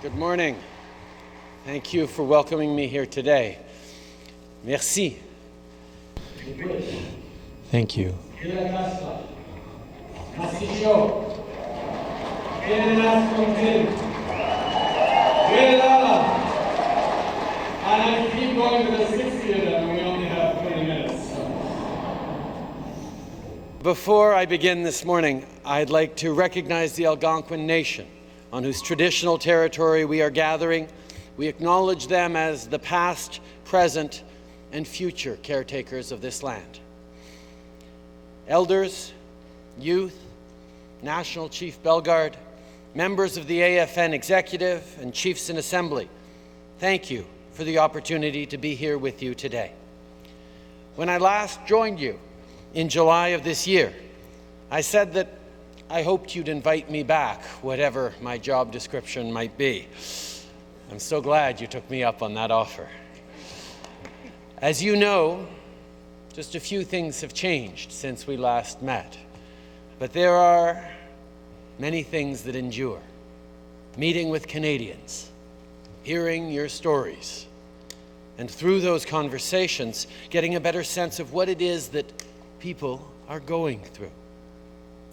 Good morning. Thank you for welcoming me here today. Merci. Thank you. And I keep going to the 60 of them, and we only have 20 minutes. Before I begin this morning, I'd like to recognize the Algonquin Nation, on whose traditional territory we are gathering. We acknowledge them as the past, present, and future caretakers of this land. Elders, youth, National Chief Bellegarde, members of the AFN Executive, and Chiefs in Assembly, thank you for the opportunity to be here with you today. When I last joined you in July of this year, I said that I hoped you'd invite me back, whatever my job description might be. I'm so glad you took me up on that offer. As you know, just a few things have changed since we last met, but there are many things that endure. Meeting with Canadians, hearing your stories, and through those conversations, getting a better sense of what it is that people are going through.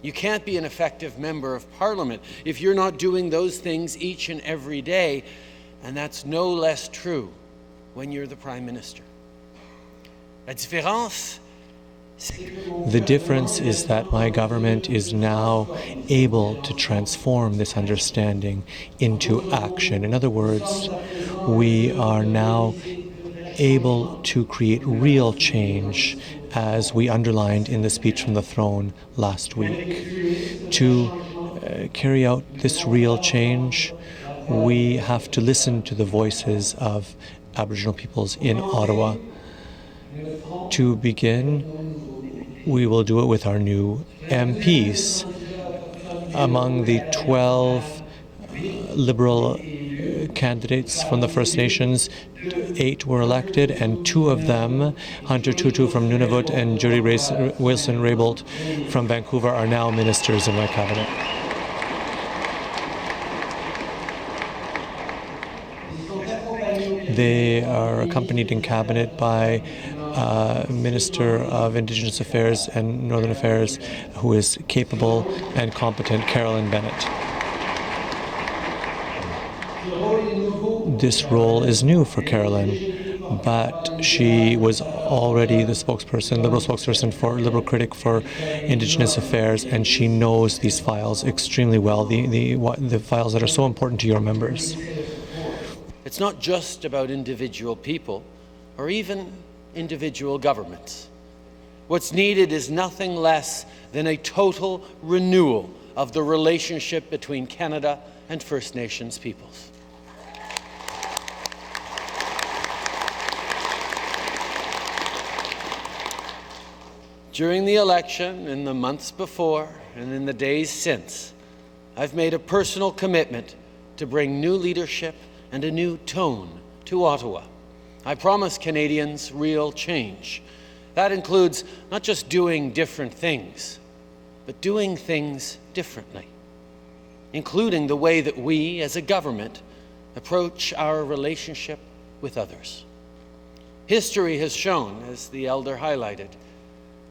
You can't be an effective member of Parliament if you're not doing those things each and every day, and that's no less true when you're the Prime Minister. La différence, The difference is that my government is now able to transform this understanding into action. In other words, we are now able to create real change, as we underlined in the speech from the throne last week. To carry out this real change, we have to listen to the voices of Aboriginal peoples in Ottawa. To begin, we will do it with our new MPs. Among the 12 Liberal candidates from the First Nations, 8 were elected, and 2 of them, Hunter Tutu from Nunavut and Judy Wilson-Raybould from Vancouver, are now ministers in my cabinet. They are accompanied in cabinet by Minister of Indigenous Affairs and Northern Affairs, who is capable and competent, Carolyn Bennett. This role is new for Carolyn, but she was already the Liberal spokesperson, Liberal critic for Indigenous Affairs, and she knows these files extremely well, the files that are so important to your members. It's not just about individual people or even individual governments. What's needed is nothing less than a total renewal of the relationship between Canada and First Nations peoples. During the election, in the months before, and in the days since, I've made a personal commitment to bring new leadership and a new tone to Ottawa. I promise Canadians real change. That includes not just doing different things, but doing things differently, including the way that we, as a government, approach our relationship with others. History has shown, as the elder highlighted,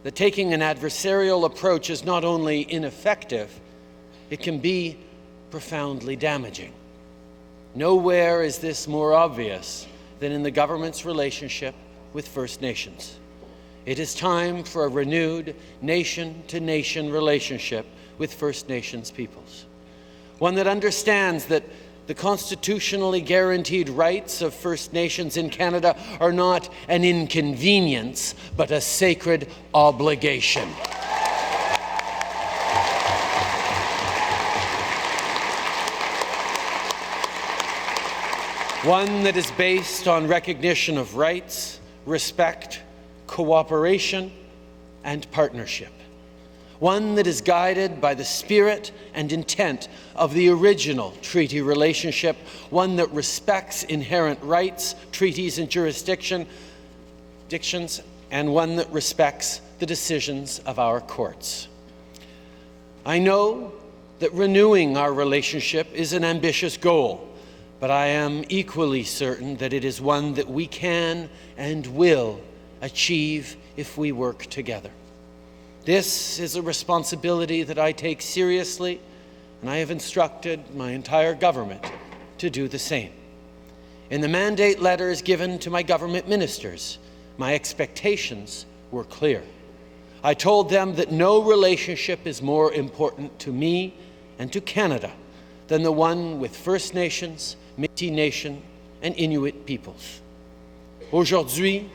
that taking an adversarial approach is not only ineffective, it can be profoundly damaging. Nowhere is this more obvious than in the government's relationship with First Nations. It is time for a renewed nation-to-nation relationship with First Nations peoples. One that understands that the constitutionally guaranteed rights of First Nations in Canada are not an inconvenience, but a sacred obligation. One that is based on recognition of rights, respect, cooperation, and partnership. One that is guided by the spirit and intent of the original treaty relationship. One that respects inherent rights, treaties, and jurisdictions, and one that respects the decisions of our courts. I know that renewing our relationship is an ambitious goal, but I am equally certain that it is one that we can and will achieve if we work together. This is a responsibility that I take seriously, and I have instructed my entire government to do the same. In the mandate letters given to my government ministers, my expectations were clear. I told them that no relationship is more important to me and to Canada than the one with First Nations, Métis Nation, and Inuit peoples. Aujourd'hui,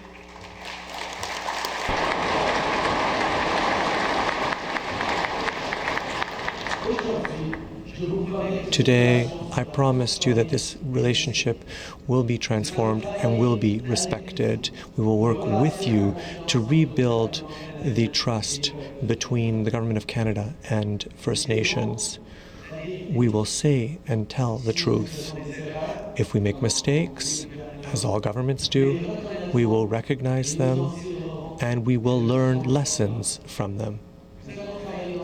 today, I promised you that this relationship will be transformed and will be respected. We will work with you to rebuild the trust between the Government of Canada and First Nations. We will say and tell the truth. If we make mistakes, as all governments do, we will recognize them and we will learn lessons from them.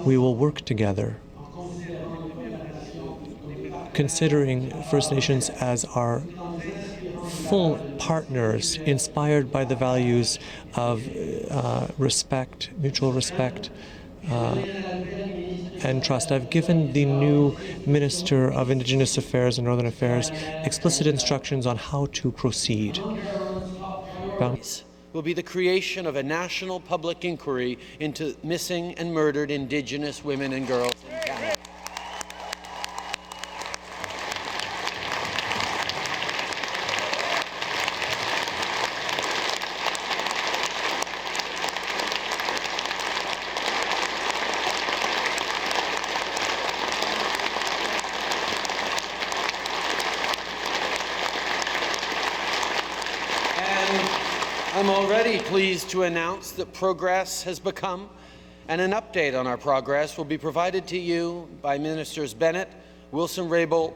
We will work together, considering First Nations as our full partners, inspired by the values of respect, mutual respect, and trust. I've given the new Minister of Indigenous Affairs and Northern Affairs explicit instructions on how to proceed. Will be the creation of a national public inquiry into missing and murdered Indigenous women and girls in Canada. I'm already pleased to announce that progress has become, and an update on our progress will be provided to you by Ministers Bennett, Wilson-Raybould,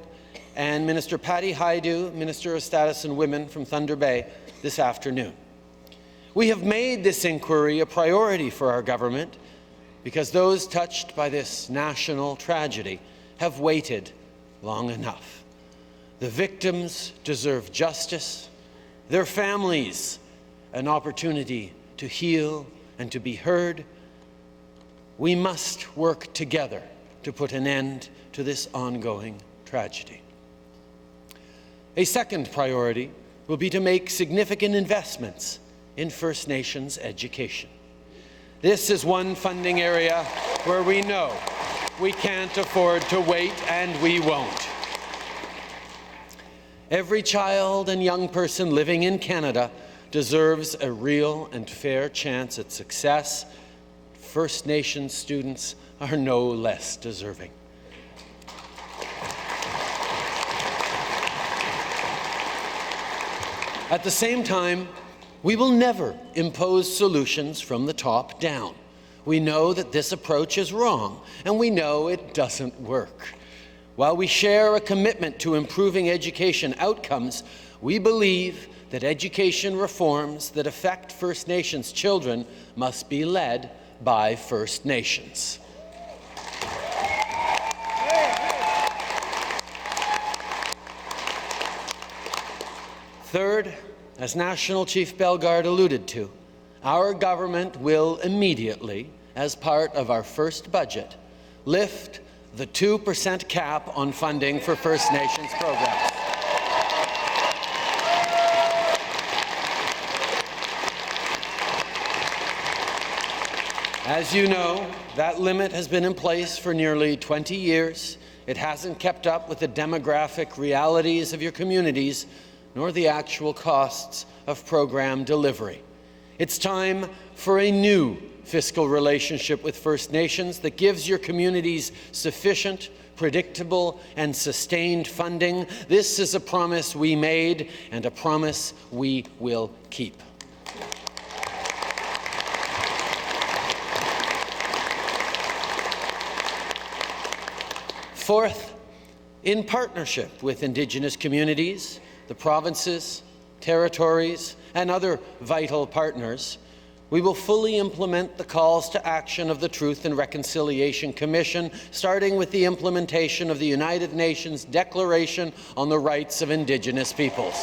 and Minister Patty Hajdu, Minister of Status and Women from Thunder Bay, this afternoon. We have made this inquiry a priority for our government because those touched by this national tragedy have waited long enough. The victims deserve justice, their families an opportunity to heal and to be heard. We must work together to put an end to this ongoing tragedy. A second priority will be to make significant investments in First Nations education. This is one funding area where we know we can't afford to wait, and we won't. Every child and young person living in Canada deserves a real and fair chance at success. First Nations students are no less deserving. At the same time, we will never impose solutions from the top down. We know that this approach is wrong, and we know it doesn't work. While we share a commitment to improving education outcomes, we believe that education reforms that affect First Nations children must be led by First Nations. Third, as National Chief Bellegarde alluded to, our government will immediately, as part of our first budget, lift the 2% cap on funding for First Nations programs. As you know, that limit has been in place for nearly 20 years. It hasn't kept up with the demographic realities of your communities, nor the actual costs of program delivery. It's time for a new fiscal relationship with First Nations that gives your communities sufficient, predictable, and sustained funding. This is a promise we made and a promise we will keep. Fourth, in partnership with Indigenous communities, the provinces, territories, and other vital partners, we will fully implement the calls to action of the Truth and Reconciliation Commission, starting with the implementation of the United Nations Declaration on the Rights of Indigenous Peoples.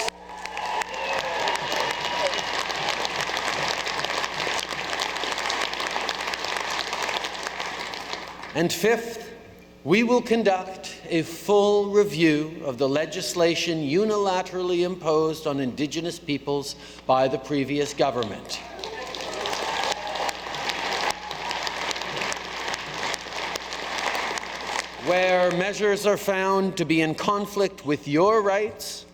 And fifth, we will conduct a full review of the legislation unilaterally imposed on Indigenous peoples by the previous government. Where measures are found to be in conflict with your rights,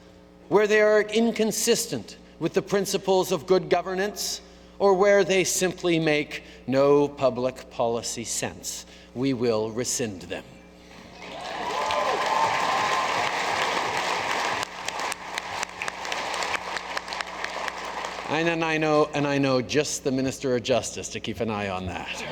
where they are inconsistent with the principles of good governance, or where they simply make no public policy sense, we will rescind them. And I know just the Minister of Justice to keep an eye on that.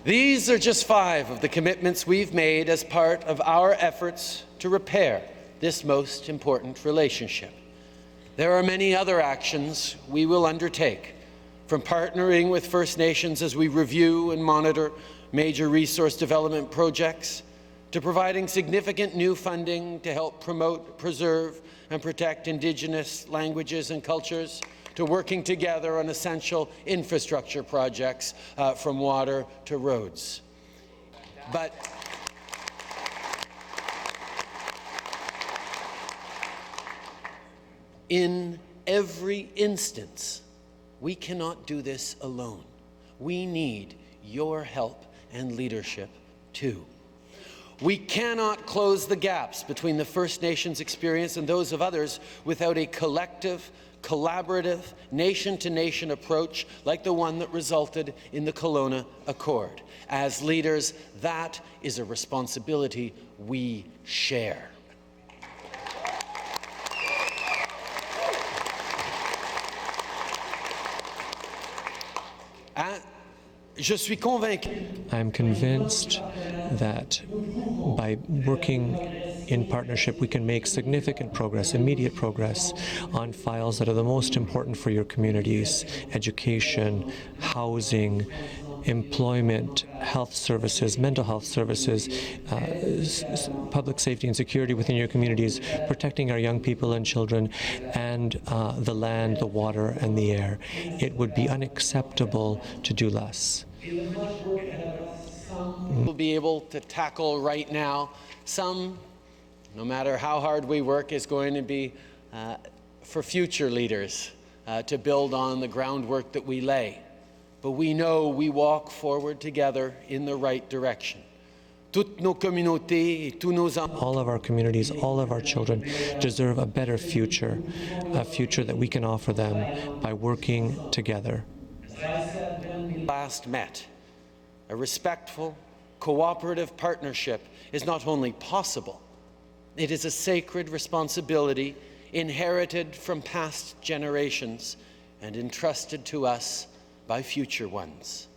These are just 5 of the commitments we've made as part of our efforts to repair this most important relationship. There are many other actions we will undertake, from partnering with First Nations as we review and monitor major resource development projects, to providing significant new funding to help promote, preserve, and protect Indigenous languages and cultures, to working together on essential infrastructure projects from water to roads. But in every instance, we cannot do this alone. We need your help and leadership too. We cannot close the gaps between the First Nations experience and those of others without a collective, collaborative, nation-to-nation approach like the one that resulted in the Kelowna Accord. As leaders, that is a responsibility we share. I'm convinced that by working in partnership, we can make significant progress, immediate progress, on files that are the most important for your communities: education, housing, employment, health services, mental health services, public safety and security within your communities, protecting our young people and children, and the land, the water, and the air. It would be unacceptable to do less. We'll be able to tackle right now. Some, no matter how hard we work, is going to be for future leaders to build on the groundwork that we lay. But we know we walk forward together in the right direction. All of our communities, all of our children deserve a better future, a future that we can offer them by working together. Last met, a respectful, cooperative partnership is not only possible, it is a sacred responsibility inherited from past generations and entrusted to us by future ones.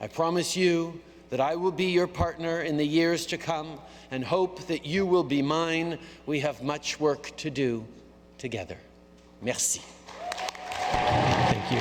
I promise you that I will be your partner in the years to come and hope that you will be mine. We have much work to do together. Merci. Thank you.